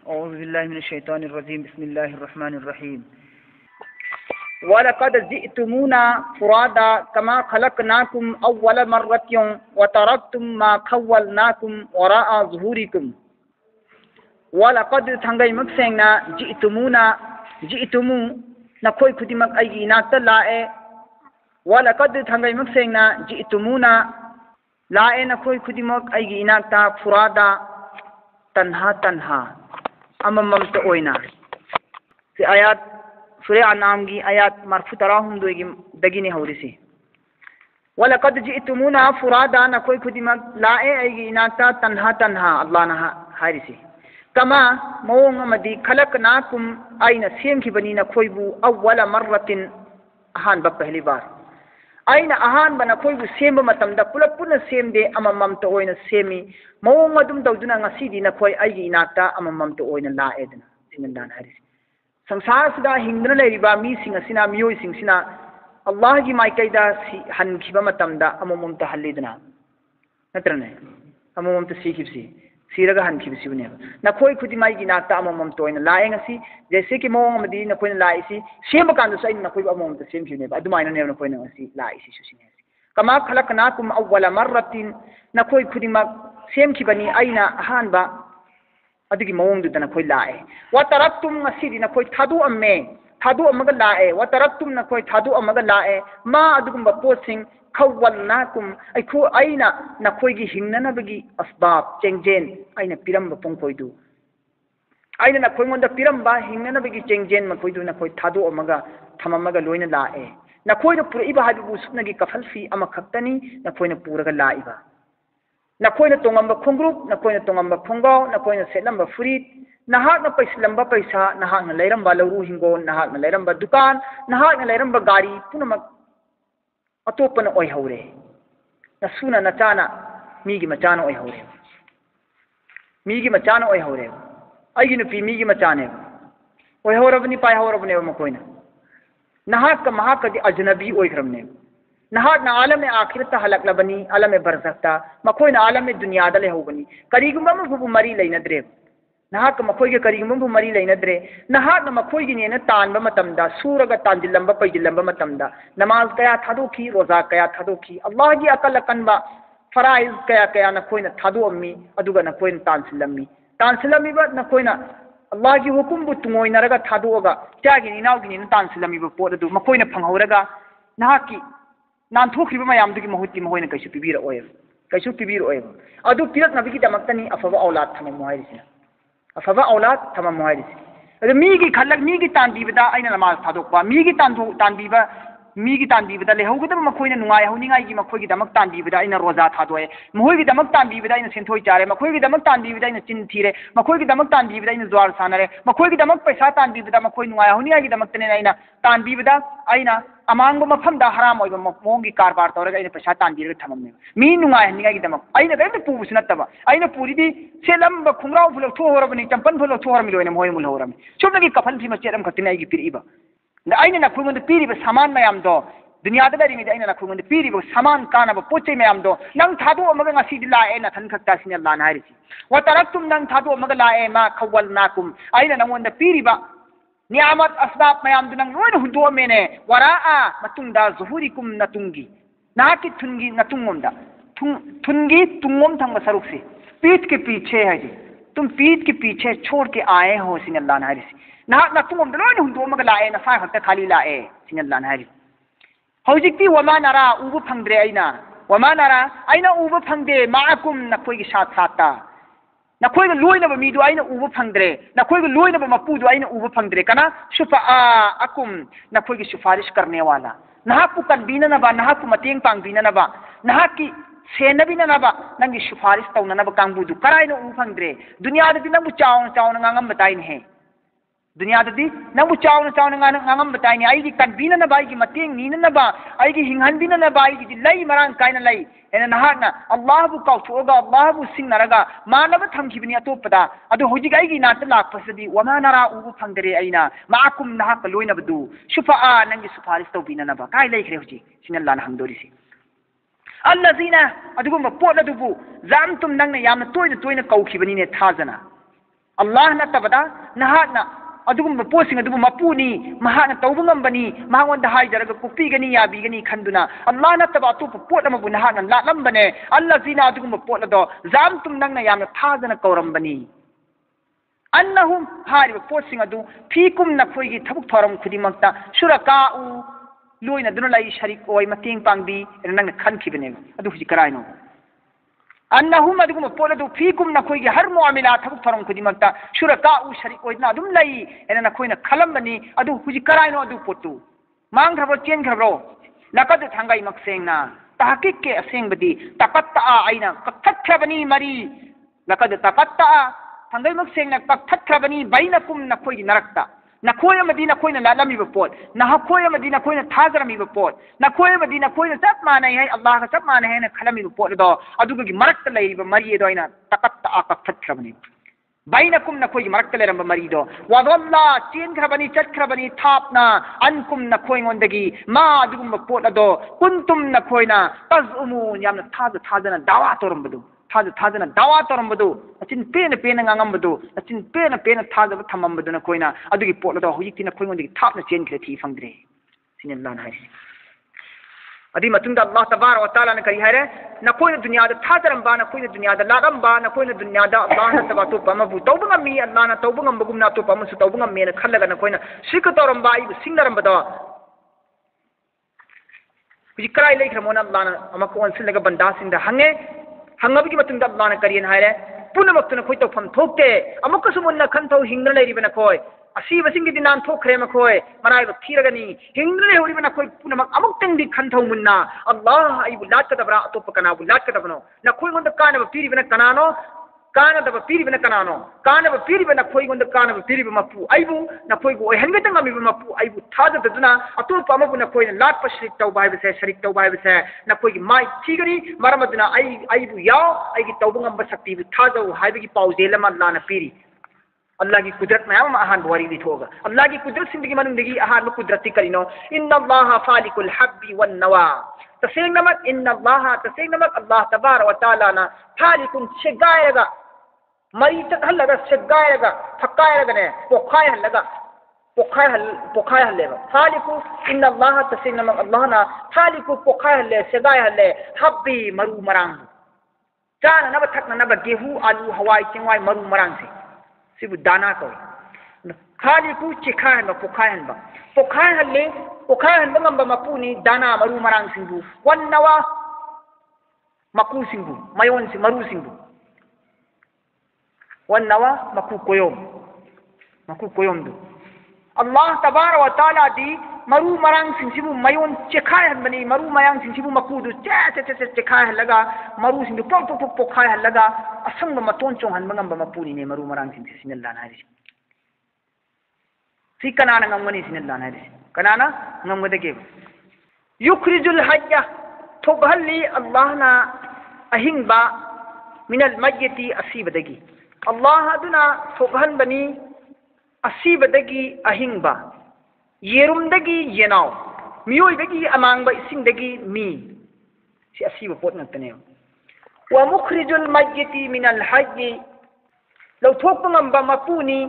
أعوذ بالله من الشيطان الرجيم بسم الله الرحمن الرحيم ولقد جئتمونا فرادا كما خلقناكم أول مرة وتركتم ما خولناكم وراء ظهوركم ولقد تنغي مكسينا جئتمو نكوي كدمك أي ناكت لاء ولقد تنغي مكسينا جئتمونا لاء نكوي كدمك أي ناكت فرادا تنها أمامت أوينا في آيات سورة النعم की आयत मरफू तराहुम दगिनी हौरिसी वलकद जितमुना फुरादा नकोई खुदिमक लाए आइगी इनाक्ता तन्हा अल्लाह ना हारिसी कमा मौंग अमदी खलकनाकुम आइना सेमखिबनी नकोईबु अव्वल मर्रतिन अहान बा पहली बार आइना अहान बा नकोईबु सेम मतमदा पुलप पुन सेमदे अममम तो ओइना सेमी मौंग अदुम तौदुना ngasi नकोई आइगी इनाक्ता अममम तो ओइना लाएदना सिनदान हारिसी संसार सिदा हिंदना लेरिबा मी सिंगसिना मियोय सिंगसिना अल्लाह की माइकैदा हनखिबा मतमदा अमममता हल्लिदना नत्रने अमममता सीखिबसी सीरगा हनखिबसिबने नखोय खुदि माइगी नाक्ता अममम तोयना लाएंगसी जैसे कि मोंग अमदी नखोयना लाइसी सेम कांदसु आई नखोय अमममता सेमखिबने अदुमाइना नेब नखोयना ngasi लाइसी सुसिने कमा खलकनाकुम अव्वल मर्रतिन नखोय खुदिमक सेमखिबनी आइना अहानबा अदुगी मौंगदुदना खोय लाए वतरक्तुम ngasi नखोय थादु अमगा लाए वतरक्तुम नखोय थादु अमगा लाए मा अदुगुम्बा पोसिंग खवलनाकुम अइखु आइना नखोयगी हिंगननबगी असबाब चेंगजेन आइना पिरंबा पोंखोयदु आइना नखोयंगोंदा पिरंबा हिंगननबगी चेंगजेन मखोयदु नखोय थादु अमगा थममगा लोइना लाए नखोयना पुरइबा हादुबु सुपनगी कफलफी अमा खक्तनी नखोयना पुरगा लाइबा नखोयना तोंगंबा खुंग्रुप नखोयना तोंगंबा खुंगाव नखोयना सेलंबा फुरीत नहाकना पैसलंबा पैसा नहाकना लेरंबा लौरू हिंगो नहाकना लेरंबा दुकान नहाकना लेरंबा गाड़ी पुनमक अतोपना ओइहौरे नसुना नचाना मीगी मचाना ओइहौरे मीगी मचाना ओइहौरे आइगी नुपी मीगी मचाने ओइहौरबनी पाइहौरबने मखोयना नहाक महाकदी अजनबी ओइखरमने नहाक ना आलम में आखिरत हलकलबनी आलम में बरसकता मखोय ना आलम में दुनिया दले होगनी करीगुम्बा मफु मरी लेनद्रे नहाक मखोय के करीगुम्बा मफु मरी लेनद्रे नहाक ना मखोय गी नेना तानबा मतमदा सूरगा तांजिलंबा पैजिलंबा मतमदा नमाज कया थादोखी रोजा कया थादोखी अल्लाह की अकल कनबा फराइज कया कया नखोय ना थादो अम्मी अदुगा नखोय ना तांसिलम्मी बा नखोय ना अल्लाह की हुकुम बु तुंगोय नरगा थादोगा त्यागी निनाव गी नेना तांसिलम्मी बा पोद अदु मखोय ना फंगहौरगा नहाकी नानथोखिबा मयामदुगी महुत्ति महोयना कैसु पिबिरओय अदु पिरकनबगी दमक्तनी अफबा औलाद थममु हायरिसिना अफबा औलाद थममु हायरिसि अदु मीगी खलक मीगी तानबीबदा आइना नमाज थादोकपा मीगी तानबीबा मीगी तानबीबदा लेहौगदब मखोयना नुंगाय हौनिंगायगी मखोयगी दमक तानबीबदा आइना रोजा थादोए मखोयगी दमक तानबीबदा आइना सेंथोय चारे मखोयगी दमक तानबीबदा आइना चिन थीरे मखोयगी दमक तानबीबदा आइना ज्वार सानरे मखोयगी दमक पैसा तानबीबदा मखोय नुंगाय हौनिंगायगी दमक्तने आइना तानबीबदा आइना अमांग मफमदा हराम ओइबा मोंगी कारबार तौरगा आइना पैसा तानबीरगा थममने मी नुंगाय हनिंगायगी दमक आइना करिम पुबुस नत्तबा आइना पुरीदी सेलम खुंगराव फुलक थोहरबनी चंपन फुलक थोहरमी लोइना मोय मुलहौरमी सुमनगी कफल फी मचेदम खतिना आइगी पिरिबा आइना नखुंगद पिरिबा सामान मयाम दो दुनिया दरिंगे आइना नखुंगद पिरिबा सामान कानबा पोचे मयाम दो नंग थादो अमगा ngasi लाए ना थन खक्ता सिने अल्लाह ना हारिसी व तरक्तुम नंग थादो अमगा लाए मा खवलनाकुम आइना नंगोंदा पिरिबा नियामत असबाब मयाम दुनंग लोइन हुदो मेने वराआ मतुंगदा जुहुरिकुम नतुंगी नाकी थुंगी नतुंगोंदा थुंगी तुंगोम थंग सरुक से पीठ के पीछे है जी तुम पीठ के पीछे छोड़ के आए हो सिने अल्लाह ना हारिसी ना नतुंगोम लोइन हुदो अमगा लाए ना सा खक्ता खाली लाए सिने अल्लाह ना हारिसी हौजिक्ति वमा नरा उबु फंगद्रे आइना उबु फंगदे माकुम नखोयगी साथ साथा नखोयगा लोइनबा मीदु आइना उबु फंगद्रे नखोयगा लोइनबा मपुदु आइना उबु फंगद्रे कना शुफा अकुम नखोयगी सिफारिश करने वाला नहाकु कनबीननबा नहाकु मतेंग पांगबीननबा नहाकी सेनबीननबा नंगी सिफारिश तौननबा कांगबुदु कराइना उबु फंगद्रे दुनियादि नंबु चावना ngangam बताइन है दुनियादि नंबु चावना ngangam बताइन आइगी कनबीननबा आइगी मतेंग नीननबा आइगी हिंगहनबीननबा आइगी लई मरांग काइना लई एना नहाकना अल्लाहबु काउथोगा अल्लाहबु सिंगनरगा मानब थमखिबनी अतोपदा अदु होजिग आइगी नात लाकपसदी वमा नरा उबु फंगदरे आइना माकुम नहाक लोइनबदु सुफा नंगी सुफारिश तौबीननबा काय लेखरे होजि सिनल्लाह ना हंगदोरिसि अल्लजीना अदुगुम pot अदुबु जामतुम नंगना यामना तोयना कौखिबनीने थाजना Allah na tabada nahana adugum posing adugum mapuni mahana tawbungam bani mahangon da haidaraga kupigani yabigani khanduna Allah na taba tu pot ama bunahana latlam bane Allah zina adugum pot do zam tum nang na yamna thajana kauram bani annahum hari posing adu fikum na khoigi thabuk thoram khudimakta suraka u loina duna lai sharik oi mating pangbi nang khan khibene adu huji karaino annahum adugum poladu fikum na khoigi har muamila thabuk thoram khudimakta shuraka u sharik oidna adum lai ena na khoina khalambani adu huji karaino adu potu mang thrabo chen thrabo lakad thangai maksengna tahqiq ke asengbadi taqatta aina qathathrabani mari lakad taqatta thangai maksengna qathathrabani bainakum na khoigi narakta na khoya madina khoina lalami bapot na khoya madina khoina thajarami bapot na khoya madina khoina sab manai hai Allah ka sab manai hai na khalami bapot do aduga gi marakta lai ba mari do ina taqatta aqathrabani bainakum na khoyi marakta lai ram mari do wa dalla chin khrabani chat khrabani thapna ankum na khoi ngondagi ma adugum bapot do kuntum na khoina tazumun yamna thajana dawa toram badu thajana dawa toram badu achin pena ngangam badu achin pena thajaba thamam badu na koina adugi potla do hujik tina khoingon digi thapna chen khre thi fangdre sinen lan hai adi matunda Allah tabarak wa taala na kari hare na koina dunya da thajaram ba na koina dunya da lagam ba na koina dunya da Allah na tabatu pamabu tawbungam mi Allah na tawbungam bagum na to pamasu tawbungam me na khallaga na koina sik toram ba ibu singdaram bada hujik krai lai khramona Allah na amako onsil laga banda sing da hange hangabigi matunda Allah na kariyan haire punamakna khoi tawfam thokte amukka sumunna khantau hingna leiribana khoi asiba singi dinan thokre ma khoi marai ba thiragani hingna le horibana khoi punamak amuktang di khantau munna Allah aibu latka dabra atop kana bu latka dabno na khoi gonda kana ba piribana kanano kana da ba piribana kanano kana ba piribana khoi gonda kana ba piriba mapu aibu na khoi go hangata ngami ba mapu aibu thada daduna atop amabu na khoi na lat pashrik tau bai ba se sharik tau bai ba se na khoi gi mai thigari maramaduna aibu yaw ai gi tawbungam ba sakti bu thada haibi gi pau zelama Allah na piri Allah की कुदरत में हम आहान बुआरी भी होगा अल्लाह की कुदरत जिंदगी में जिंदगी आहान में कुदरती करीनो इन्ना अल्लाह फालिकुल हब्बी वन नवा तसेंग नमक इन्ना अल्लाह तबारक व तआला ना फालिकुन शेगायगा मरी तक हल्लगा शेगायगा फकायगा ने पोखाय हल्लेगा फालिकु इन्ना अल्लाह तसेंग नमक अल्लाह ना फालिकु पोखाय हल्ले शेगाय हल्ले हब्बी मरु मरांग चाना नब थकना नब गेहूं आलू हवाई चिंगवाई मरु मरांग से सिबु दाना को खाली कु चिखा है पोखाय हल्ले ngamba mapuni dana maru marang singbu wan nawa maku singbu mayon si maru singbu wan nawa maku koyom du Allah tabarak wa taala di maru marang singsibu mayon chikhai hanbani maru mayang singsibu maku du chikhai halaga maru singbu pokhai halaga asang maton chong han ngamba mapuni ne maru marang sing sinallan hari si kanana ngamani sinallan hari kanana ngamgadage yukhrijul hayya thoghalli Allah na ahingba minal mayyiti asibadagi Allah aduna thoghan bani asibadagi ahingba yerumdagi yenaw miyoybagi amangba isingdagi mi si asiba pot ngantane wa mukhrijul mayyiti minal hayyi law thokpangamba mapuni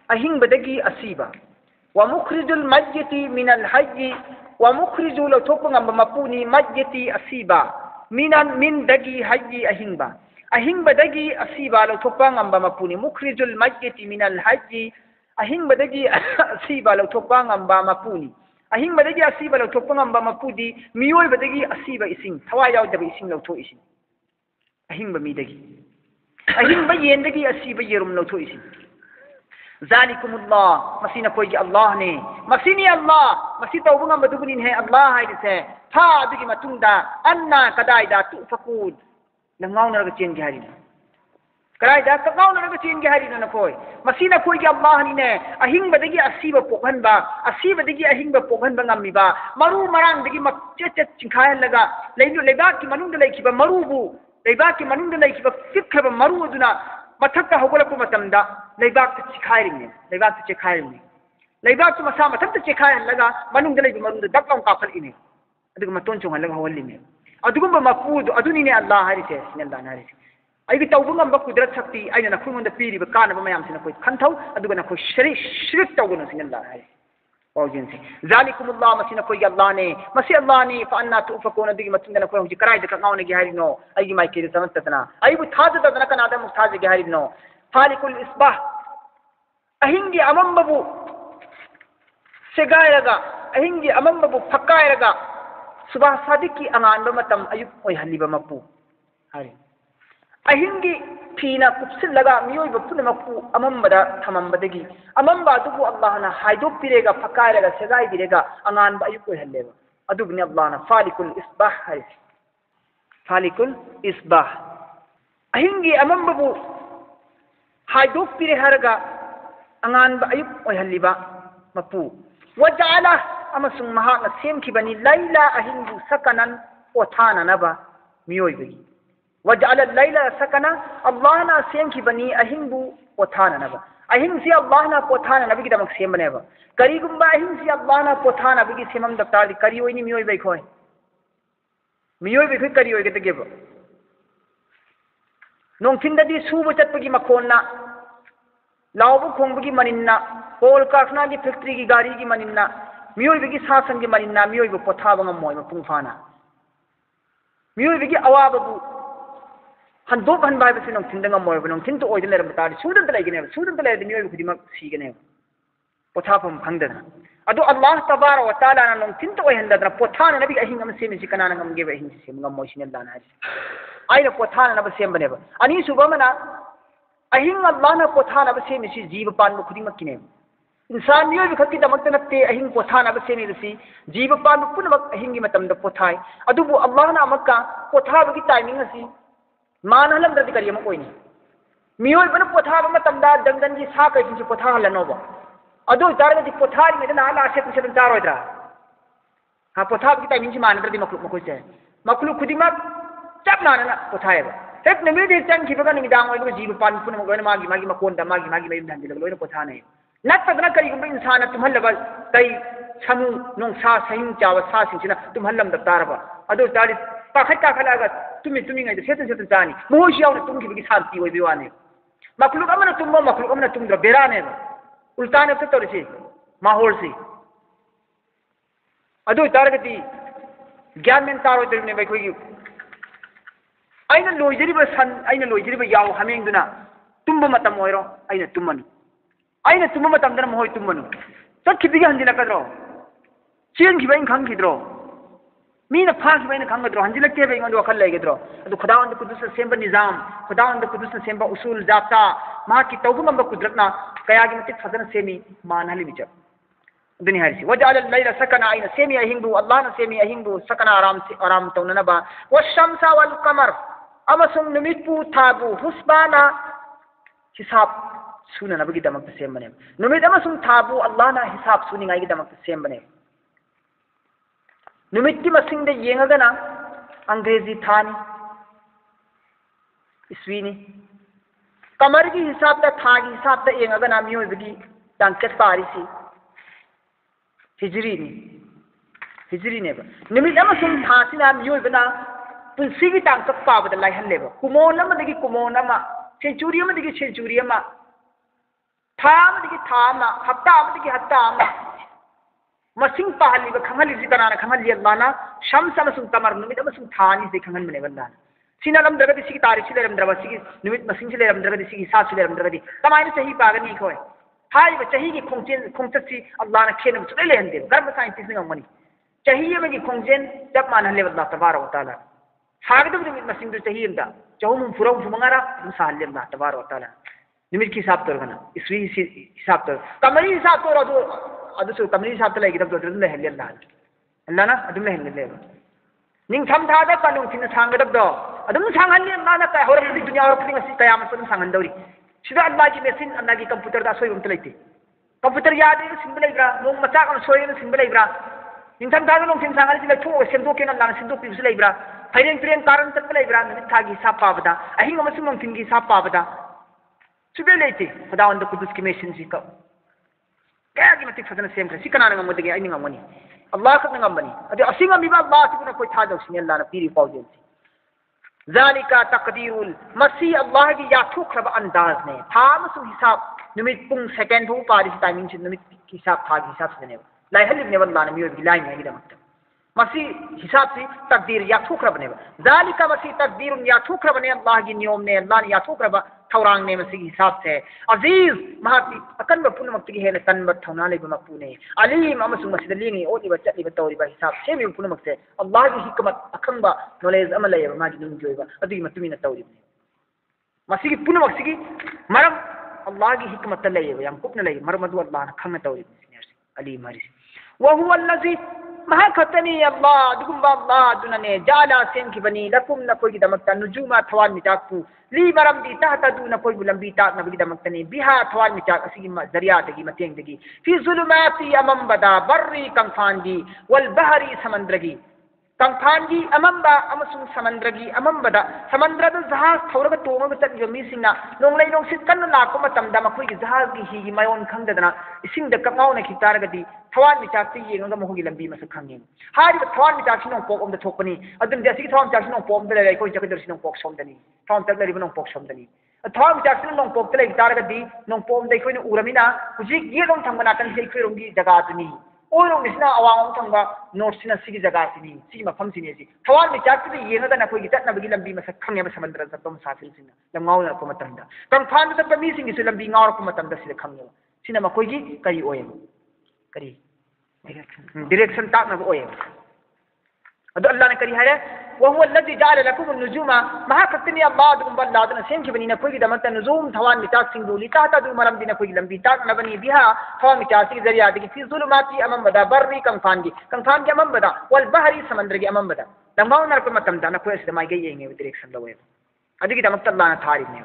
ahingbadagi asiba wa mukhrijul mayyiti minal hayyi wa mukhrijul law thokpangamba mapuni mayyiti asiba min dagi hayyi ahingbadagi asiba law thokpangamba mapuni mukhrijul mayyiti minal hayyi ahingbadagi asiba law thokpangamba mapuni ahingbadagi asiba law thokpangamba mapudi miyoybadagi asiba ising thawai yawdaba ising law thok ising ahingba midagi ahingba yendagi asiba yerum law thok ising zalikumullah masina koigi Allah ne masini Allah masi tawbungam badugunin he Allah haidise tha adugi matungda anna kadaida tufaqud langauna raga chen gihari kadaida kagauna raga chen gihari na koi masina koigi Allah ni ne ahingbadagi asiba asibadagi ahingba pokhanba ngamiba maru marang dagi machet chingkhai laga leibak ki manungda leikiba marubu leibak ki manungda leikiba fikhaba maru aduna mathakka hogolakku matamda leibak chikhairinge leibak masa mathakta chikhai laga manungda leibi marunda daklam kafal ine aduga maton chong laga hawalline adugumba mafudu aduni ne Allah harise sinallan harise ꯑꯩꯒꯤ ꯇꯧꯕ ꯉꯝꯕ ꯀꯨꯗꯔꯠ ꯁꯛꯇꯤ ꯑꯩꯅ ꯅꯈꯣꯏꯉꯣꯟꯗ ꯄꯤꯔꯤꯕ ꯀꯥꯟꯅꯕ ꯃꯌꯥꯝꯁꯤꯅ ꯑꯩꯈꯣꯏ ꯈꯟꯊꯧ ꯑꯗꯨꯒ ꯅꯈꯣꯏ ꯁꯤꯔꯛ ꯇꯧꯒꯅꯨ ꯁꯤꯅ ꯑꯜꯂꯥꯍ ꯍꯥꯏ ꯄꯥꯎꯖꯦꯜꯁꯦ ꯖꯥꯂꯤꯀꯨꯃꯨꯜꯂꯥꯍ ꯃꯁꯤꯅ ꯑꯩꯈꯣꯏꯒꯤ ꯑꯜꯂꯥꯍꯅꯦ ꯃꯁꯤ ꯑꯜꯂꯥꯍꯅꯤ ꯐꯑꯟꯅꯥ ꯇꯨꯐꯀꯨꯟ ꯑꯗꯨꯒꯤ ꯃꯇꯨꯡꯗ ꯅꯈꯣꯏ ꯍꯧꯖꯤꯛ ꯀꯗꯥꯏꯗ ꯀꯛꯉꯥꯎꯅꯒꯦ ꯍꯥꯏꯔꯤꯕꯅꯣ ꯑꯩꯒꯤ ꯃꯥꯏꯀꯩꯗ ꯆꯪꯉꯛꯇꯗꯅ ꯑꯩꯕꯨ ꯊꯥꯖꯗꯗꯅ ꯀꯅꯥꯗ ꯑꯃꯨꯛ ꯊꯥꯖꯒꯦ ꯍꯥꯏꯔꯤꯕꯅꯣ ꯐꯥꯂꯤꯀꯨꯜ ꯏꯁꯕꯥꯍ ꯑꯍꯤꯡꯒꯤ ꯑꯃꯝꯕꯕꯨ ꯁꯦꯒꯥꯏꯔꯒ ꯑꯍꯤꯡꯒꯤ ꯑꯃꯝꯕꯕꯨ ꯐꯛꯀꯥꯏꯔꯒ ꯁꯨꯕꯥꯍ ꯁꯥꯗꯤꯛꯀꯤ ꯑꯉꯥꯟꯕ ꯃꯇꯝ ꯑꯌꯨꯛ ꯑꯣꯏꯍꯜꯂꯤꯕ ꯃꯄꯨ ꯍꯥꯏꯔꯤ ꯑꯍꯤꯡꯒꯤ ꯐꯤꯅ ꯀꯨꯞꯁꯤꯜꯂꯒ ꯃꯤꯑꯣꯏꯕ ꯄꯨꯝꯅꯃꯛꯄꯨ ꯑꯃꯝꯕꯗ ꯊꯝꯃꯝꯕꯗꯒꯤ ꯑꯃꯝꯕ ꯑꯗꯨꯕꯨ ꯑꯜꯂꯥꯍꯅ ꯍꯥꯏꯗꯣꯛꯄꯤꯔꯦꯒ ꯐꯛꯀꯥꯏꯔꯒ ꯁꯦꯒꯥꯏꯕꯤꯔꯦꯒ ꯑꯉꯥꯟꯕ ꯑꯌꯨꯛ ꯑꯣꯏꯍꯜꯂꯦꯕ ꯑꯗꯨꯕꯨꯅꯤ ꯑꯜꯂꯥꯍꯅ ꯐꯥꯂꯤꯀꯨꯜ ꯏꯁꯕꯥꯍ ꯍꯥꯏꯔꯤꯁꯦ ꯐꯥꯂꯤꯀꯨꯜ ꯏꯁꯕꯥꯍ ꯑꯍꯤꯡꯒꯤ ꯑꯃꯝꯕꯕꯨ ꯍꯥꯏꯗꯣꯛꯄꯤꯔꯦ ꯍꯥꯏꯔꯒ ꯑꯉꯥꯟꯕ ꯑꯌꯨꯛ ꯑꯣꯏꯍꯜꯂꯤꯕ ꯃꯄꯨ ꯋꯖꯑꯂ ꯑꯃꯁꯨꯡ ꯃꯍꯥꯛꯅ ꯁꯦꯝꯈꯤꯕꯅꯤ ꯂꯩꯂꯥ ꯑꯍꯤꯡꯕꯨ ꯁꯀꯅꯟ ꯄꯣꯊꯥꯅꯅꯕ ꯃꯤꯑꯣꯏꯕꯒꯤ वजअल लैला सकना अल्लाहना सेमखिबनी अहिंगबु पोथाननबा अहिंगसी अल्लाहना पोथाननबगिदमक सेमबनेबा करिगुंबा अहिंगसी अल्लाहना पोथानबगी सेमम दक्तादि करि ओइनि मियोइबै खोय करि ओइगदगेबा नोंथिंददि सुबु चटपगी मखोनना लावबु खोंबगी मनिन्ना पोल कारखानागी फैक्ट्रीगी गारीगी मनिन्ना मियोइबगी सासंगी मनिन्ना मियोइबु पोथाबा ngमोय मपुंफाना मियोइबगी अवाबबु हंदोक हनबा है नौथिंद ngमोयबा नौथिंद ओइद लेरम तादि सुदंत लेगनेबा सुदंत लेदि मियोइबु खुदिमक सीगनेबा पोथाफम फंगदना अदो अल्लाह तबारा व तआला ना नौथिंद ओइहंदना पोथाना नबी अहिंग हम सेमिसि कनाना ngमगेबा अहिंग सेम ngमोय सिने दाना है आइना पोथाना नब सेमबनेबा अनि सुबमना अहिंग अल्लाह ना पोथाना ब सेमिसि जीव पान खुदिमक किनेबा इंसान मियोइबु खक्की दमक नत्ते अहिंग पोथाना ब सेमिसि जीव पान पुनमक अहिंगी मतम द पोथाय अदुबु अल्लाह ना अमक्का पोथाबगी टाइमिंग असि मान हलमद्रदि करी अमक ओइनि मियोइबना पोथाबा मतमदा जंगलगी सा कैसिंसि पोथा हलनोबा अदु तारगदि पोथारी मेदना लासे कुसेदन चारोइद्रा हा पोथाबगी टाइमिंग मानद्रदि मखुसे मखलु खुदिमक चप नाना पोथायबा हेक नमिदि चंखिबगा निमिदांग ओइबगा जीव पान पुनमक लोइना मागी मागी मकोनदा मागी मागी मयम धांजिलगा लोइना पोथाने नत्तदना करिगुंबा इंसान तुमहलबा कै समु नोंसा सहिं चावा सासिंसिना तुमहलमदा तारबा अदु तारि पाखत काखलागा तुमि तुमिङैदा सेतन सेतन जानी मोहोसि याउना तुमखिबगी शांति ओइबि वाने मखलुक अमना तुमबा मखलुक अमना तुमद्रा बेराने उल्टाने त तोरसि माहौलसि अदु तारगति ज्ञान मेन तारोइदरिने बैखोगी आइना लोइजरिबा सन आइना लोइजरिबा याव हमेंगदुना तुम्बा मतम ओइरो आइना तुममनु आइना तुम्बा मतमदना मोहोय तुममनु चटखिबिगे हंजिलकद्रो चेनखिबा इन खंखिद्रो मीना फाखिबा इन खंगद्रो हंजिलक्तेबा इंगोंद वखल लेगद्रो अदु खुदावंद कुदुसना सेंबा निजाम खुदावंद कुदुसना सेंबा उसूल जाब्ता माकी तौबंगम कुदरतना कयागी मतिक फजन सेमी मानहलि बिचक दुनि हारिसि वजअल लैला सकना आइना सेमी अहिंगबु अल्लाहना सेमी अहिंगबु सकना आराम तौननबा वशम्सा वल कमर अमसुंग नुमितपु थाबु हुस्बाना हिसाब सुननबगी दमक सेमबने नुमित अमसुंग थाबु अल्लाहना हिसाब सुनिंगाइगी दमक सेमबने नुमित की मसिंग येंगना अंग्रेजी थानी इसवीनी कमर की हिसाब था हिसाब येंगना मियोइबगी तांकेत पारिसी हिजरी ने नुमित अमसुंग थासिना मियोइबना पुंसिगी तांकत पाबद लाइहल्लेबा कुमोन अमदगी कुमोन अमा सेंचुरी अमदगी सेंचुरी अमा था अमदगी था अमा हप्ता अमदगी हप्ता अमा मसिंग पाहलिबा खंगलिसि कनाना खंगलि अल्लाहना शम्स अमसुंग कमर नुमित अमसुंग थानी से खंगनबने बल्ला सिना लमद्रगदि सिगी तारिख लेरमद्रबा सिगी नुमित मसिंग से लेरमद्रगदि सिगी सात से लेरमद्रगदि कमाइना सही पागनी खोय हाइबा चही की खोंचेन अल्लाहना खेनब सुले लेहंदे गर्म साइंटिस्ट ngमनी चही अमगी खोंचेन जब मानहले अल्लाह तबारक व तआला सागदब नुमित मसिंग दु चही अमदा चहुम फुरौ फुमंगारा साहले अल्लाह तबारक व तआला नुमित की हिसाब तोरगना इसवी हिसाब तोर कमरी हिसाब तोर अदुसु कमरी हिसाब त लेगिदब दो लेहले अल्लाह ना अदुम लेहले लेबा निंगथम थादा कानुंग थिन सांगदब दो अदुम सांगहले अल्लाहना का होरबदि दुनिया होरबदि ngasi kaya masum सांगनदौरी सिदा अल्लाह की मशीन अल्लाह की कंप्यूटर दा सोय उमत लेते कंप्यूटर याद है सिंबल लेब्रा नोंग मचा का सोय सिंबल लेब्रा निंगथम थादा नोंग थिन सांगहले सिले थो सेमदो केन अल्लाह सिंदो पिबस लेब्रा फैरेन ट्रेन कारण तक लेब्रा निमित थागी हिसाब पाबदा अहिंग अमसुंग नोंग थिन की हिसाब पाबदा सुबे लेते खुदावंद कुदुस की मशीन जी का क्या की मतिक फजन सेम से सिकना ngमदगे आइ ngमनी अल्लाह खत ngमनी अदे असिंग अमिबा अल्लाह सिबना कोई था दो सिने अल्लाह ना पीरी पाउजेन ज़ालिका तक़दीरुल मसी अल्लाह की याथुखरब अंदाज ने था मसु हिसाब नुमित पुंग सेकंड हो पारिस टाइमिंग से नुमित हिसाब था हिसाब से ने लाई हलिब ने वल्लाह ने मियो की लाई में गिदमत मसी हिसाब से तकदीर याथुखरब ने ज़ालिका मसी तकदीरुन याथुखरब ने अल्लाह की नियम ने अल्लाह ने याथुखरब थौरांग ने मसी हिसाब से अजीज महाती अकन ब पुन मक्ति है तन ब थौना ले मकपू ने अलीम अमसु मसी दलींगी ओली ब चली ब तौरी ब हिसाब से में पुन मक्से अल्लाह की हिकमत अखंग ब नॉलेज अमल ले मा की नुम जोई ब अदी मतमी न तौरी मसी की पुन मक्सी की मरम अल्लाह की हिकमत ले यम कुप न ले मरम अदु अल्लाह न खंग तौरी अलीम हरिस व हुवा अल्लज़ी महाखतनी अल्लाह दुगुम्बा अल्लाह दुनने जाला सेम की बनी लकुम न कोई की दमकता नुजुमा थवाल मिटाकू ली मरम दी तहता दू न कोई लंबी ताक न बगी दमकतने बिहा थवाल मिटाक असी जरिया दगी मतेंग दगी फी जुलुमाती अमम बदा बर्री कंफानगी वल बहरी समंद्रगी कंफानगी अमम्बा अमसुंग समंद्रगी अमम्बदा समंद्रद जहाज थौरग तोंग चलिबा मीसिंगना नोंगलै नोंसित कन्न लाको मतमदा मखोई की जहाज की हिगी मायोन खंगदना इसिंग द ककाउना खितारगदी थवान मिटाक येंगा महोगी लंबी मस खंगे हारि थवान मिटाक सिनो पोक ओम द थोकनी अदुम जैसी थवान मिटाक सिनो पोक द ले कोई जगदर सिनो पोक सोमदनी थवान तक लरिबा नो पोक सोमदनी थवान मिटाक सिनो नो पोक तले तारगदी नो पोम दे कोई उरमिना हुजी ये रोम थंगना तन से कोई रोंगी जगह दुनी ओरों निस्ना अवांग थंगा नॉर्थ सिना सिगी जगह सिनी सी मफम सिनी जी थवान में जाती ये ना ना कोई गिटना बगी लंबी मस खंगे बस समुद्र तक तुम साफिल सिना लंगाव ना को मतंदा कंफान तक बमी सिंगी से लंबी गाव को मतंदा सिले खंगे सिना मकोई की कई ओए करी डायरेक्शन ताक ना ओए अदो अल्लाह ने करी है वह हुवा अल्लज़ी जअल लकुम नुजुमा महाकतनी अल्लाह दुम बल्लादन सेम की बनी ना कोई दमत नुजुम थवान मिटाक सिंग दूली ताता दु मरम दिन कोई लंबी ताक न बनी बिहा थवान मिटाक के जरिया दगी फी जुलुमाती अमम बदा बर्री कंफान की अमम बदा वल बहरी समंद्र की अमम बदा लंबाव नर को मतम दा न कोई से माई गई येंगे डायरेक्शन लवे अदिगी दमत अल्लाह ने थारी ने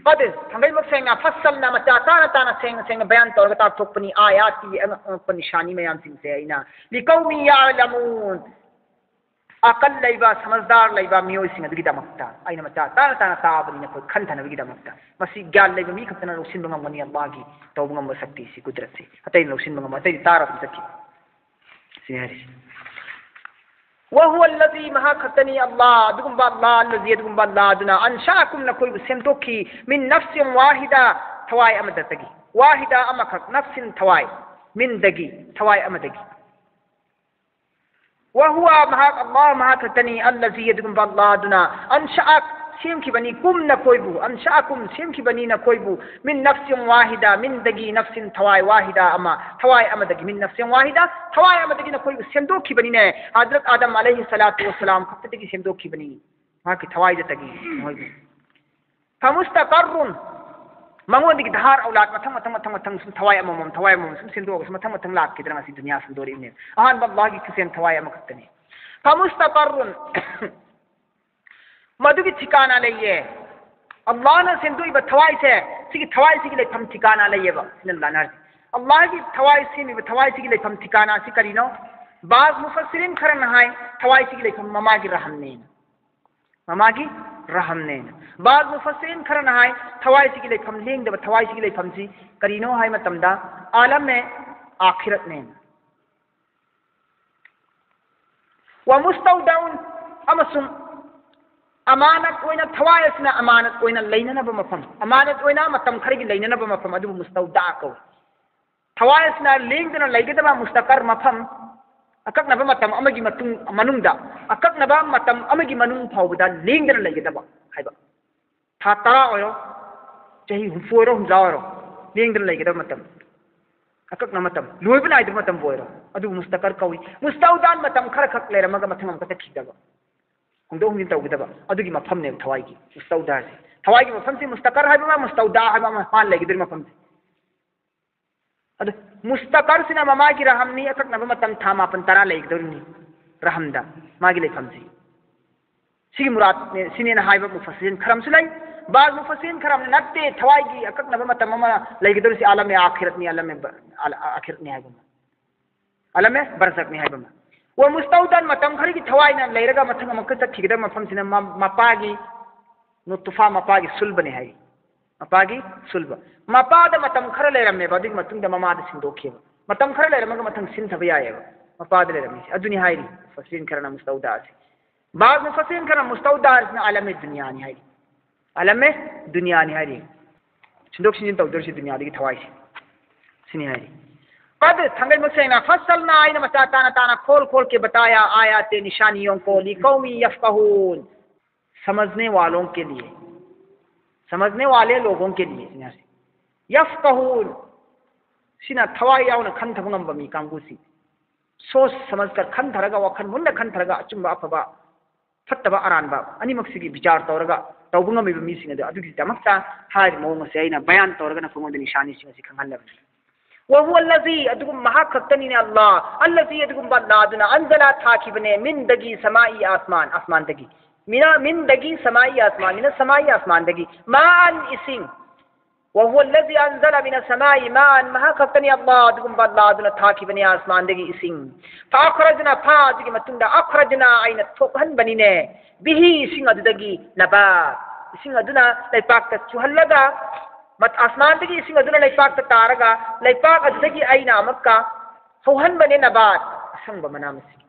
पद थंगई मक सेंगा फसलना मचा ताना ताना सेंग बयान तौर का थोपनी आयाती अपन निशानी में याम सिंह से आइना लिकौमी यालमून अकल लैबा समझदार लैबा मियोई सिंह अदिगी दमकता आइना मचा ताना ताना ताबनी न कोई खन थनबगी दमकता मसी ज्ञान लैबा मी खतना लोसिन बंगम गनी अल्लाह की तौबंगम शक्ति सी कुदरत से अतै लोसिन बंगम अतै तारा सकी सिहरी वहुवा अल्लज़ी महाखतनी अल्लाह दुगुम्बा अल्लाह अल्लज़ी दुगुम्बा अल्लाह दुना अंशाकुम न कोई सेमतोखी मिन नफ्सिन वाहिदा थवाई अमदतगी वाहिदा अमखक नफ्सिन थवाई मिन दगी थवाई अमदगी वहुवा अल्लाह महाखतनी अल्लज़ी दुगुम्बा अल्लाह दुना अंशाक सेम की बनी कुम न कोईबू अंशाकुम सेम की बनी न कोईबू मिन नफ्सिन वाहिदा मिन दगी नफ्सिन थवाई वाहिदा अमा थवाई अमदगी मिन नफ्सिन वाहिदा थवाई अमदगी न कोईबू सेमदो की बनी ने हजरत आदम अलैहि सलातु वस्सलाम खपते की सेमदो की बनी वहां की थवाई दतगी होई फमुस्तaqarrun मंगों दी धार औलाद मथंग मथंग मथंग मथंग सुम थवाई अमम थवाई अमम सुम सेमदो मथंग मथंग लाख की तरह सी दुनिया सुंदरी ने अहान बल्लाह की किसेम थवाई अम खतने फमुस्तaqarrun मधु की ठिकाना लइए अल्लाह ने सिंधु थवाई से सिगी थवाई सिगी लेफम ठिकाना लइए अल्लाह की थवाई से थवाई सिगी लेफम ठिकाना सी करीनो बाज मुफस्सिरिन खरन हाय थवाई सिगी लेफम ममा की रहमने बाज मुफस्सिरिन खरन हाय थवाई सिगी लेफम लेंग दब थवाई सिगी लेफम सी करीनो हाय मतमदा आलम में आखिरत ने व मुस्तौदाउन अमसुम अमानत ओइना थवाई असना अमानत ओइना लेननब मफम अमानत ओइना मतम खरगी लेननब मफम अदु मुस्तौदा को थवाई असना लेंगदना लेगदबा मुस्तकर मफम अककनब मतम अमगी मतुंग मनुंगदा अककनब मतम अमगी मनुंग फावबदा लेंगदना लेगदबा हाइबा था तरा ओयो चही हुफोरो हुजारो लेंगदना लेगदबा मतम अककना मतम लोइबना आइद मतम बोयरो अदु मुस्तकर कौई मुस्तौदान मतम खर खक लेरमगा मथंग अमका तखिदबा हुंदो हुंदिन तौगदबा अदुगी मफम ने थवाई की मुस्तौदा से थवाई की मफम से मुस्तकर हाइबा मुस्तौदा हाइबा मान लेगिदिर मफम से अद मुस्तकर सिना ममा की रहमनी अकक नब मतम था मापन तरा लेगिदरनी रहमदा मागी लेफम से सी मुराद ने सिने न हाइबा मुफस्सिरिन खरम सुलाई बाज मुफस्सिरिन खरम नत्ते थवाई की अकक नब मतम ममा लेगिदर से आलम में आखिरत ने आलम में आखिरत ने हाइबा आलम में बरसक ने हाइबा वो मुस्तौदन मतम खरी की थवाई ना लेरगा मथंग मक्क चखिगदा मफम सिना मपागी नुतफा मपागी सुल्ब ने है मपागी सुल्ब मपाद मतम खर लेरमे बदिग मतुंग द ममाद सिंदोखिब मतम खर लेरमगा मथंग सिन थब यायब मपाद लेरमे अदुनि हाइरी फसिन खरना मुस्तौदा से बाग मुफस्सिरीन खरा मुस्तौदार इसना आलम दुनिया नि हाई आलम दुनिया नि हाई सिंदोक सिंजिन तौदरसी दुनिया दगी थवाई सिनी हाई कद थंगई मसेना फसलना आइन मचा ताना ताना खोल खोल के बताया आयाते निशानियों को लिकौमी यफकहून समझने वालों के लिए समझने वाले लोगों के लिए यफकहून सिना थवाई यावना खन थबंगम बमी कांगुसी सोच समझकर खन धरगा वखन मुन्ना खन धरगा अचुंबा अफबा फत्तबा अरानबा अनिमक्सिगी विचार तौरगा तौबंगम बिबमी सिंग दे अदुगी तमक्ता हाय मोंग से आइना बयान तौरगा न फंगोद निशानी सिंग सि खंगलबनी वहुव अल्लज़ी अदुगुम महाखक्तनीने अल्लाह अल्लज़ी अदुगुम बल्लादुना अंजला थाकिबने मिन दगी समाई आसमान आसमान दगी मिन दगी समाई आसमान मिन समाई आसमान दगी मान इसिंग वहुव अल्लज़ी अंजला मिन समाई मान महाखक्तनी अल्लाह अदुगुम बल्लादुना थाकिबने आसमान दगी इसिंग फाखरजना फा दगी मतुंदा अखरजना आइना थोकहन बनिने बिही इसिंग अदुदगी नबा इसिंग अदुना लैपाक चुहल्लगा मत आसमान दगी इसिंग अदुना लैपाक तारगा लैपाक अदुदगी आइना अमक्का हौहन बने नबात असंग मना मसी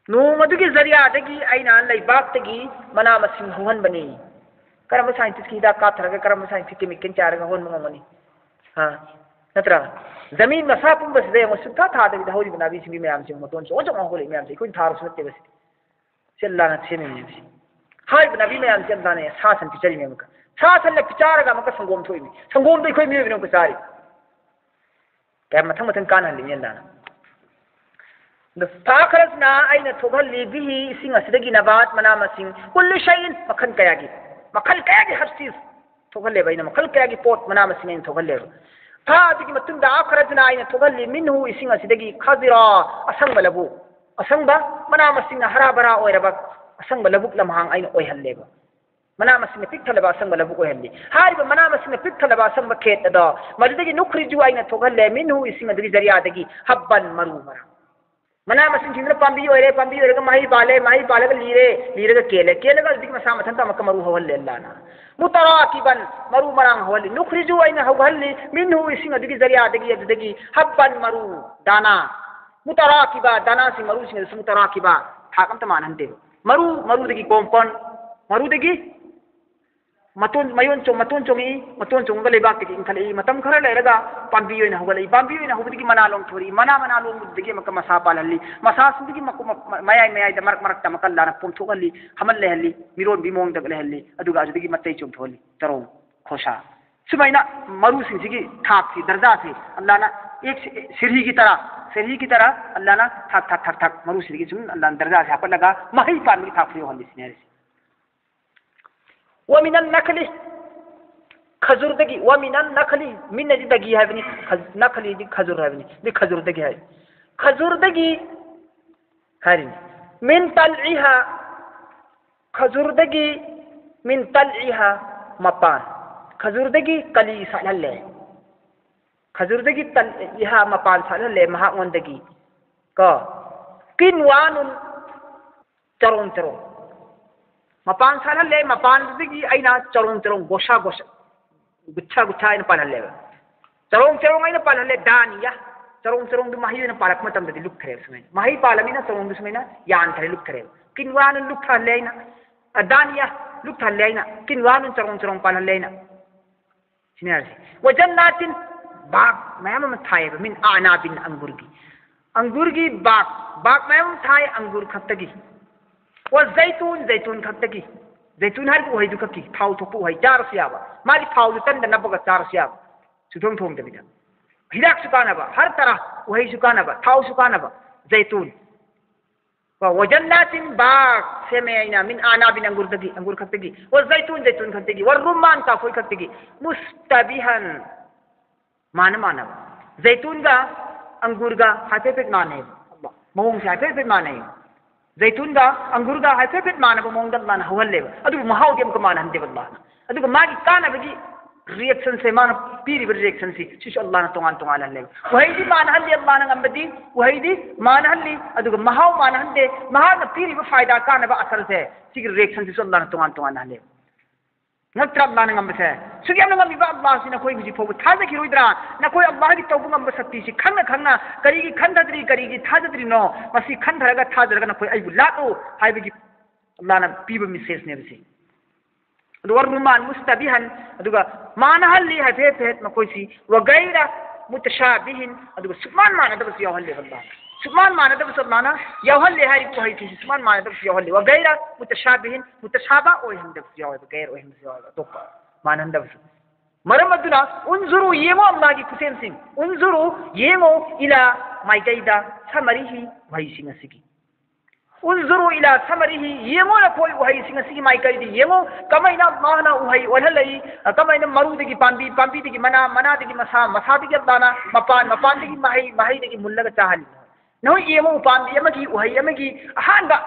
नोम अदुगी जरिया दगी आइना लैपाक तगी मना मसी हौहन बने करम साइंटिस्ट की हिदाक काथरगा करम साइंटिस्ट केमिकल चारगा होन मंगमनी हां नत्रा जमीन मसा पुंबस दे मुसुथा था दगी हौरी बनाबी सिंगी मयाम सिंग मतोन सो जो होले मयाम से कोई थार सुनते बस चल्ला न छेमे में हाय बनाबी मयाम से अंदाने सासन पिचरी में मका सासन ले पिचारगा मका संगोम थोई में संगोम दे कोई में बिनो पिचारी क्या मथंग मथंग कान हल्ली में अंदाना द फाखरसना आइना थोगल्ली बिही सिंग असदगी नबात मना मसिंग कुल्लु शैइन मखन कयागी मखल कयागी हर चीज थोगल्ले बैना मखल कयागी पोट मना मसिंग थोगल्ले फा दगी मतुंदा आखरजना आइना थोगल्ली मिनहु इसिंग असदगी खजिरा असंग बलबु असंग मना मसिंग हरा भरा ओइरबा असंग लबुक लमहांग आइना ओइहल्लेबा मना मसिंग पिक्थलबा असंग लबुक ओइहल्ली हारिबा मना मसिंग पिक्थलबा असंग खेत द मदुदगी नुखरिजु आइना थोगल्ले मिनहु इसिंग अदगी जरियादगी हब्बन मरु मरा मना मसिंग जिंद्र पांबी ओइरेगा माही पालेगा लीरेगा केलेगा अदगी मसा मथंता मक मरु हवल्ले अल्लाहना मुतराकिबन मरु मरांग हवल्ली नुखरिजु आइना हवल्ली मिनहु इसिंग अदगी जरियादगी अदगी हब्बन मरु दाना मुतराकिबा दाना सिंग मरु सिंग मुतराकिबा थाकम तमान हंते मरु दगी कोंपन मरु दगी मतोन मयोन चोंग लेबाक दगी इंखले मतम खरा लेरगा पांबी ओइना हुबदगी मना लोंग थोरी मना लोंग दगी मक मसा पालल्ली मसा सुदगी मक मयाय द मरक तमकल लाना पोंथोगल्ली हमल लेहल्ली मिरोन बिमोंग दग लेहल्ली अदुगा अदुगी मत्तै चोंग थोली तरो खोसा सुमाइना मरु सिंगी थाक सी दर्जा से अल्लाह ना एक सीढ़ी की तरह अल्लाह ना थक मरु सीढ़ी सुन अल्लाह दर्जा से हापत लगा मही पान की थाक हल्ली सिनेरे वमिनन नखली खजूर दगी वमिनन नखली मिन जी दगी है बनी नखली दी खजूर है बनी दी खजूर दगी है खजूर दगी हरी मिन तलइहा खजूर दगी मिन तलइहा मपान खजूर दगी कली सालले खजूर दगी तलइहा मपान सालले महावन दगी को किनवानुन चरों मपान सालले मपान दगी आइना चरों गोशा गुच्छा आइना पालले चरों आइना पालले दानिया चरों दु माही आइना पालक मतम दगी लुक थरे सुमै माही पालमिना चरों दु सुमैना यान थरे लुक थरे किनवानुन लुक थले आइना दानिया लुक थले आइना किनवानुन चरों पालले आइना सिनारसी वजन्नातिन बाग मैम थाए मिन आनाबिन अंगूरगी बाग मैम थाए अंगूर खत्तगी व जैतून खत्तगी जैतून हर को हैदु खक्की थाव थोपु है चार सियाबा माली थाव तन द नबगा चार सियाबा सुथों थोंग दबिदा हिदाक सुकानबा हर तरह वही सुकानबा थाव सुकानबा जैतून व जन्नातिन बाग सेमे आइना मिन आनाबिन अंगूर खत्तगी व जैतून खत्तगी व रुमान का फोय खत्तगी मुस्तबिहन मानबा जैतून का अंगूर का हाफेफेट माने अल्लाह मोंग से हाफेफेट माने जैतून का अंगूर का हाफेफेट मानबा मोंग दल्लान हवल्लेबा अदु महाव के मान हंदे अल्लाह अदु मागी कानबगी रिएक्शन से मान पीरी रिएक्शन से अल्लाह तोंगान हल्ले वही दी मान हल्ले अल्लाह नंबदी वही दी मान हल्ली अदु महाव मान हंदे महाव पीरी फायदा कानबा असर से सिग रिएक्शन से अल्लाह तोंगान हल्ले नत्र अल्लाह नंबसे सुगियम नंगमिबा अल्लाह सिना कोई गुजी फोबु थाजा की रोइद्रा न कोई अल्लाह की तौबु नंब शक्ति से खंगना करीगी खंदद्री करीगी थाजद्री नो मसी खंधरगा थाजरगा न कोई आइबु लातो हाइबगी अल्लाह पीब मिसेज ने बसे रुमान मुस्तबिहन मान हल्ली है फेत फेत मकोसी वगैरा मुतशाबिहिन सुमान मानदबस याहल्ले अल्लाह सुमान मानदबस माना याहल्ले है कोई थी सुमान मानदबस याहल्ले वगैरा मुतशाबिहिन मुतशाबा ओहंदबस याहल्ले गैर ओहंदबस याहल्ले तो मानदबस मरम अदुना उन्जुरु येमो अल्लाह की कुसेम सिंह उन्जुरु येमो इला माइकैदा समरिही वही सिंह सिगी उन्जुरु इला समरिही येमो ना कोई वही सिंह सिगी माइकैदी येमो कमैना माना वही वहलई कमैना मरुदगी पांबी पांबीदगी मना मनादगी मसा मसादगी दाना मपानदगी महैदगी मुल्लगा चाहली नो येमो पांबी अमगी वही अमगी अहानबा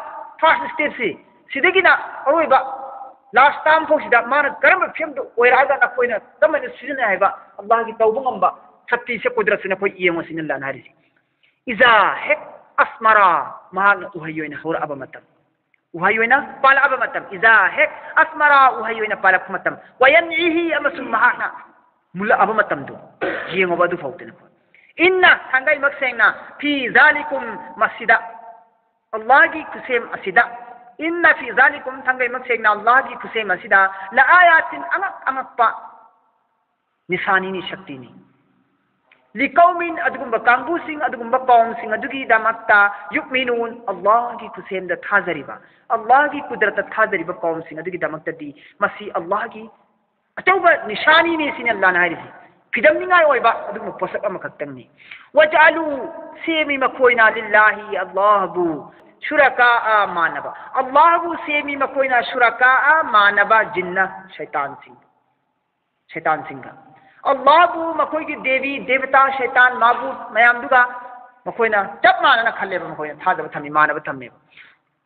फर्स्ट स्टेज से सिदगिना अरोइबा लास्ट टाइम फोक्सिदा माना करम फिल्म ओइरागा ना कोइना कमैना सिजन हैबा अल्लाह की तौबंगंबा सत्ती से कुदरत से कोई येमो सिन लाना हरिसी इजा हेक अस्मरा महान उहयोइना होर अबमतम उहयोइना पाल अबमतम इजा हेक अस्मरा उहयोइना पाल अबमतम वयनइही अमसुम महाना मुल्ला अबमतम दो येमो बदु फौतन इन्ना संगाई मक्सेंगना फी जालिकुम मस्जिदा अल्लाह की कुसेम असिदा इन्ना फी जालिकुम संगाई मक्सेंगना अल्लाह की कुसेम असिदा ला आयातिन अमक्पा निशानी नि शक्ति नि लिकौमिन अदुगुम्बा कांगुसिंग अदुगुम्बा कौमसिंग अदुगी दमक्ता युमिनून अल्लाह की कुसेम द थाजरिबा अल्लाह की कुदरत थाजरिबा कौमसिंग अदुगी दमक्ता दी मसी अल्लाह की अचौबा निशानी ने सिन अल्लाह ना हरिसी फिदमनिंगाय ओइबा अदुगुम पोसक अमखक्तंगनी वजालू सेमी मखोइना लिल्लाहि अल्लाहबु शुरका मानबा अल्लाहबु सेमी मखोइना शुरका मानबा जिन्ना शैतान सिंह अल्लाहबु मखोई की देवी देवता शैतान माबूद मयामदुगा मखोइना चप मानना खल्लेबा मखोइना थाजब थमी मानबा थम्मे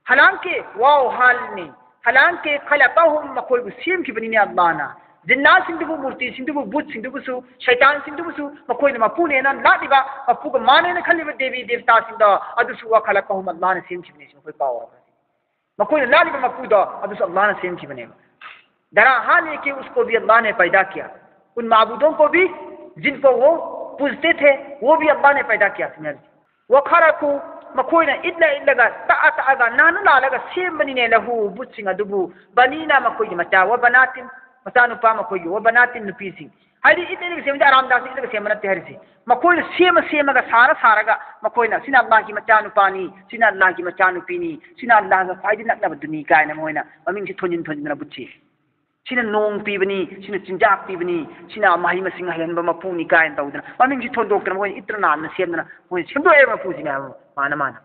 हालांकि वाओ हालनी हालांकि खलकहुम मखोई को सेम की बनी ने अल्लाह ना जिन्ना सिंधु मूर्ति सिंधु बुत सिंधु सु शैतान सिंधु सु मखोइना मपुने ना लादिबा मपु को माने ने खल्लेबा देवी देवता सिंधु अदुसु वा खलकहुम अल्लाह ने सेम की बनी मखोई पावा मखोइना लादिबा मपु दो अदुसु अल्लाह ने सेम की बने दरा हाल है कि उसको भी अल्लाह ने पैदा किया उन माबूदों को भी जिनको वो पूजते थे वो भी अल्लाह ने पैदा किया वो खरकू मखोइना इल्लगा तागा नानु लालगा सेम बनी ने लहू बुत्सिंग अदुबु बनीना मखोई मचा व बनातिन मचा नुपा मखोई व बनातिन नुपीसिंग हरि इतने सेम आरामदास इतने सेम नते हरिसी मखोइना सेमगा सारगा मखोइना सिना अल्लाह की मचा नुपानी सिना अल्लाह की मचा नुपीनी सिना अल्लाह का फायदे नकनब दुनी कायना मोइना ममिंग से थोजिन बुच्ची सिना नोंग पीबनी सिना चिंजाक पीबनी सिना माही मसिंग हयनबा मपुनी कायन तौदना ममिंग सि थोंदोक्तन मोइ इत्रना न सेमना मोइ सेमदोए मपुजिना माना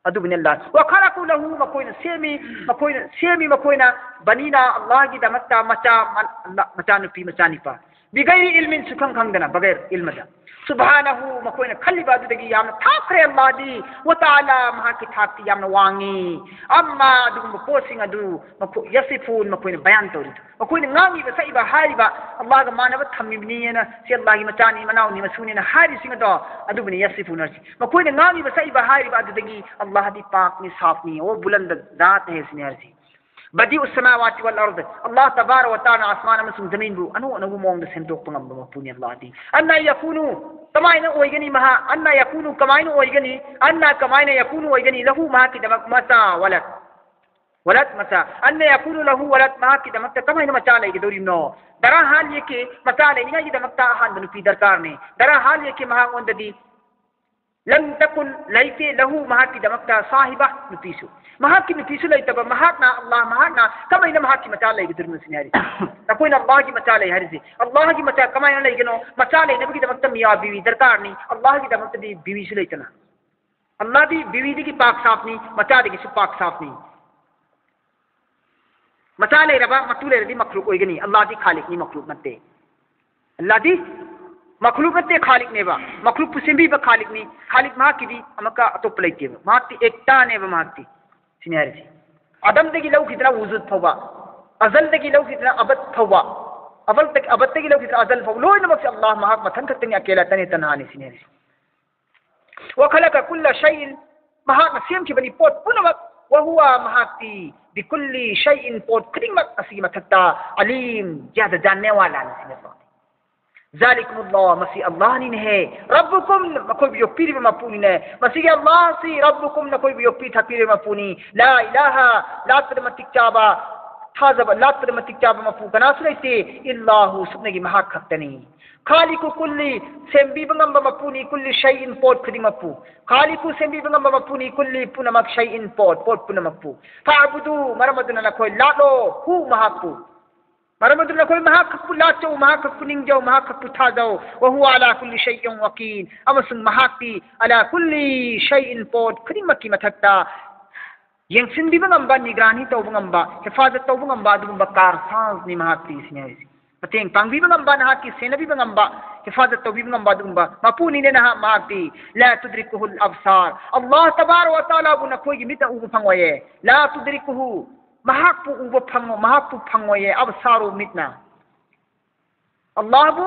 अदुबने अल्लाह व खरकु लहु मकोइना मकोइना बनीना अल्लाह की दमक्ता मचा नुपी मचा निपा बिगैर इल्मिन सुखं खंगदना बगैर इल्मदा सुबहानहु मकोइना खल्लिबा दुदगी यामना थाखरे अल्लाह दी व ताला महा की थाक्ति यामना वांगी अम्मा दुगुम पोसिंग अदु मको यसिफून मकोइना बयान तौरी मकोइना ngangi ba saiba hariba Allah ga manaba thamibni na si Allah gi machani manawni masuni na hari singa do adubni yasifun arsi mako na ngangi ba saiba hariba adudagi Allah di pak ni saaf ni o buland zat hai isne arsi badi us samawati wal ard Allah tabarak wa taala asman amasum zamin bu anu mong da sendok pangam ba puni Allah di anna yakunu kamaina oigani maha anna yakunu kamaina oigani anna kamaina yakunu oigani lahu maha ki damak mata वलत मचा अन्य यकूनु लहु वलत मा की दमकता कमाइन मचा लेगी दोरी no दरा हाल ये के मचा लेनी ये दमकता हान बनुपी दरकार ने दरा हाल ये के महा ओंददी लम तकुन लैते लहु महा की दमकता साहिबा नुपीसु महा की नुपीसु लैतब महाना अल्लाह महाना कमाइन महा की मचा लेगी दुरम सिनारी त कोई अल्लाह की मचा ले हरिसे अल्लाह की मचा कमाइन लेगी नो मचा ले नबी की दमकता मिया बीवी दरकार नहीं अल्लाह की दमकता दी बीवी से लेतना अल्लाह दी बीवी दी की पाक साफ नहीं मचा दी की पाक साफ नहीं मचा ले रबा मतू ले रदी मखलूक ओइगनी अल्लाह दी खालिक नी मखलूक नते अल्लाह दी मखलूक नते खालिक ने बा मखलूक पुसिंबी बा खालिक नी खालिक मा की दी अमका अतोप लेते बा माती एकता ने बा माती सिनेरसी आदम दगी लौ कितना वजूद फवा अजल दगी लौ कितना अबद फवा अवल तक अबद दगी लौ कितना अजल फवा लोय नमक से अल्लाह मा मथन खतनी अकेला तने तनहानी सिनेरसी व खलक कुल्ल शैइन महा नसीम की बनी पोत पुनवक वहुआ महाती बिकुल्ली शैइन पोत खुदिमक असी मथक्ता अलीम ज्यादा जानने वाला नसीम ज़ालिकुमुल्लाह मसी अल्लाह नी है रब्बुकुम नकोई भी योपीरी मपुनी ने मसी के अल्लाह सी रब्बुकुम नकोई भी योपी थापीरी मपुनी ला इलाहा ला तरमतिक चाबा थाजब ला तरमतिक चाबा मपु कना सुनैते इल्लाहु सुनगी महाक खक्तनी खालिकु कुल्ली सेंबी बंगम मपुनी कुल्ली शैइन पोट खुदी मपु खालिकु सेंबी बंगम मपुनी कुल्ली पुनमक शैइन पोट पुनमपु फाबुदु मरमदुना नकोई लालो हु महाकु मरमदुल नकोई महाकपु लाचो महाकपु निंगजो महाकपु थाजो वहु अला कुल्ली शैइन वकील अमसुन महाकती अला कुल्ली शैइन पोट खुदिमकी मथक्ता यंगसिनबीबा ngamba निगरानी तौबा ngamba हिफाजत तौबा ngamba अदुगुंबा कारसांस नि महाकती सिनेरिसी मतेंग पांगबीबा ngamba नहाकी सेनबीबा ngamba हिफाजत तौबीबा ngamba अदुगुंबा मापुनी ने नहा महाकती ला तुद्रिकुहुल अबसार अल्लाह तबारक व तआला बुना कोई मिता उबु फंगवाये ला तुद्रिकुहु महाकपु उबु फंगो महाकपु फंगवाये अबसारु मितना अल्लाह बु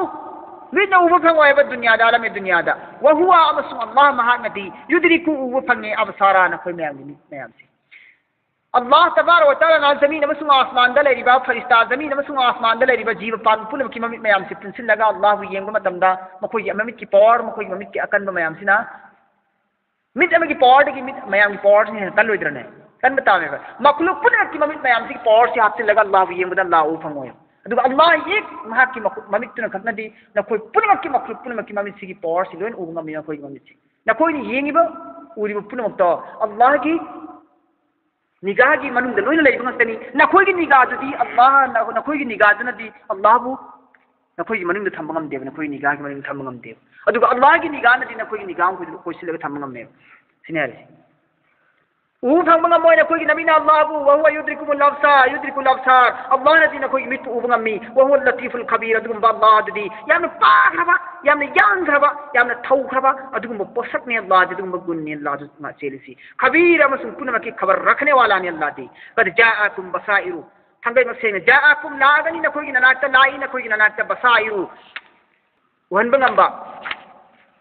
मितना उबु फंगवाये ब दुनिया दा आलम दुनिया दा व हुवा अमसु अल्लाह महाकती युद्रिकु उबु फंगे अबसारा न कोई मयाम मयाम से अल्लाह तबारक व तआला ना जमीन अमसुंग आसमान दा लेरिबा फरिश्ता जमीन अमसुंग आसमान दा लेरिबा जीव पान पुनम की ममित मयाम से पुनसिल लगा अल्लाह येंग मतमदा मखोई ममित की पावर मखोई ममित की अकन मयाम सिना मित अमगी पावर की मित मयाम की पावर से कल लोइद्रने कन बतावे मखलूक पुनम की ममित मयाम से पावर से हाथ से लगा अल्लाह येंग बदा अल्लाह उ फंगोय अदुग अल्लाह एक महा की ममित तुन खतनदी न कोई पुनम की मखलूक पुनम की ममित से की पावर से लोइन उ ngam कोई ममित से न कोई नि येंगिबा उरिबा पुनम तो अल्लाह की निगाह की मनुंग लोइन लेब ngastani नखोई की निगाह दुदी अल्लाह नखोई की निगाह दुनदी अल्लाह बु नखोई की मनुंग थंब ngam देब नखोई निगाह की मनुंग थंब ngam देब अदुग अल्लाह की निगाह नदी नखोई की निगाह को कोई सिलग थंब ngam मे सिनेरे उ थंब ngam मोय नखोई की नबीना अल्लाह बु व हुवा युद्रिकुल अबसार अल्लाह नदी नखोई की मित उ ngam मी व हुवा लतीफुल खबीर अदुग अल्लाह दुदी याम पाखरबा याम यांगरबा याम थौखरबा अदुग पोसक ने अल्लाह अदुग गुण ने अल्लाह मा चेलिसी खबीर अमसुन पुनम की खबर रखने वाला ने अल्लाह दी कद जाअकुम बसाइरु थंगै मसे ने जाअकुम लागनी नखोई की ननाता लाई नखोई की ननाता बसाइरु वन बंगंबा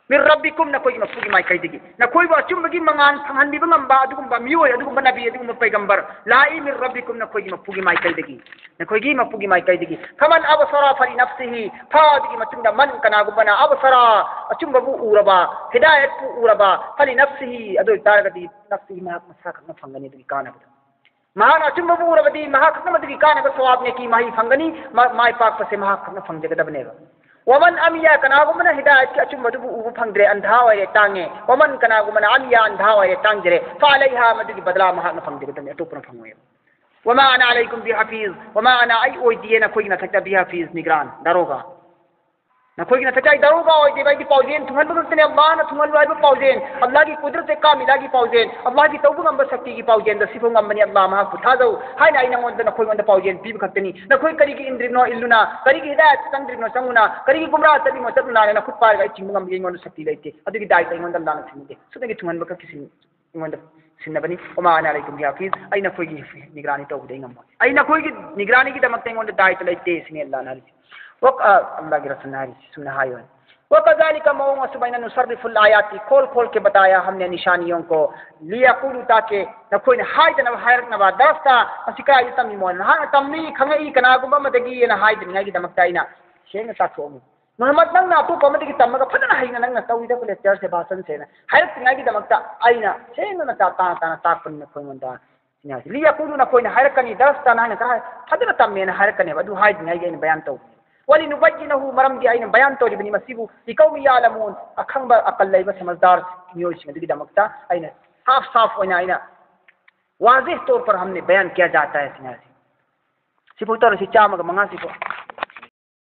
मिर रब्बिकुम नखोई मफुगी माई कैदिगी नखोई बा चुमगी मंगान फंगनबी बंगंबा अदुगुंबा मियोय अदुगुंबा नबी अदुगुंबा पैगंबर लाई मिर रब्बिकुम नखोई मफुगी माई कैदिगी नखोई मफुगी माई कैदिगी फमन अबसरा फली नफ्सिही फादिगी मतुंदा मन कनागुबना अबसरा अचुमबु उरबा हिदायत पु उरबा फली नफ्सिही अदु तारगदी नफ्सिही मा मसा खन फंगनी दुगी कानबदा महान अचुमबु उरबदी महा खन मदगी कानबा सवाब ने की माही फंगनी माई पाक पसे महा खन फंगजगदबनेबा वमन अमिया कनागुमना हिदायत की अचुमबदुबु उबु फंगद्रे अंधा वरे तांगे वमन कनागुमना अमिया अंधा वरे तांगजरे फालैहा मदुगी बदला महा न फंगजगदने अतोपन फंगोय वमा अना अलैकुम बिहफीज वमा अना आई ओइदिए न कोई न थकता बिहफीज निगरान दरोगा न कोई न थकता दरोगा ओइदे बाई की पाउजेन थुंगल बदतने अल्लाह न थुंगल वाई पाउजेन अल्लाह की कुदरत कामिला की पाउजेन अल्लाह की तौबु ngam शक्ति की पाउजेन द सिफो ngam अल्लाह महा पुथाजो हाय नाइ नंगोन न कोई मंद पाउजेन पीब खतनी न कोई करी की इंद्रिनो इल्लुना करी की हिदायत संद्रिनो संगुना करी की गुमराह तबी मो तबना न खुद पार गाई चिंग ngam येंगोन शक्ति लेते अदुगी दाई तई ngोन अल्लाह न सिनदे सुदगी थुंगन बक किसी ngोन सिनबनी वमा अना अलैकुम बिहफीज आई न कोई की निगरानी तौबु दे ngam आई न कोई की निगरानी की दमक तई ngोन दाई तलेते सिने अल्लाह ना वक अल्लाह की रसूल नारी सुना हायो वकज़ालिका मौन सुबैना नुसर्रिफुल आयाति खोल खोल के बताया हमने निशानियों को लियकुलु ताके न कोई हाइदन हायरक नबा दस्ता असिका इतमी मोन हा तम्मी खंगई कनागुम मदगी न हाइदन नगी दमकताइना शेंग साथोमु मोहम्मद नंग ना तो पमदगी तमगा फदन हाइना नंग तौइदा को लेक्चर से भाषण से न हायरक नगी दमकता आइना शेंग न ता ताकन न कोई मंदा लियकुलु न कोई हायरक नि दस्ता ना न फदन तम्मे न हायरक ने वदु हाइदन नगी न बयान तो वली नुबय्यिनहु मरमदी आइन बयान तौरिबनी मसीबु लिकौमी यालमून अखंबा अकल लैब समझदार मियोइसिंग दुगी दमकता आइन साफ साफ होना आइन वाज़ेह तौर पर हमने बयान किया जाता है सिनासी सिफो तौर से चामग मंगा सिफो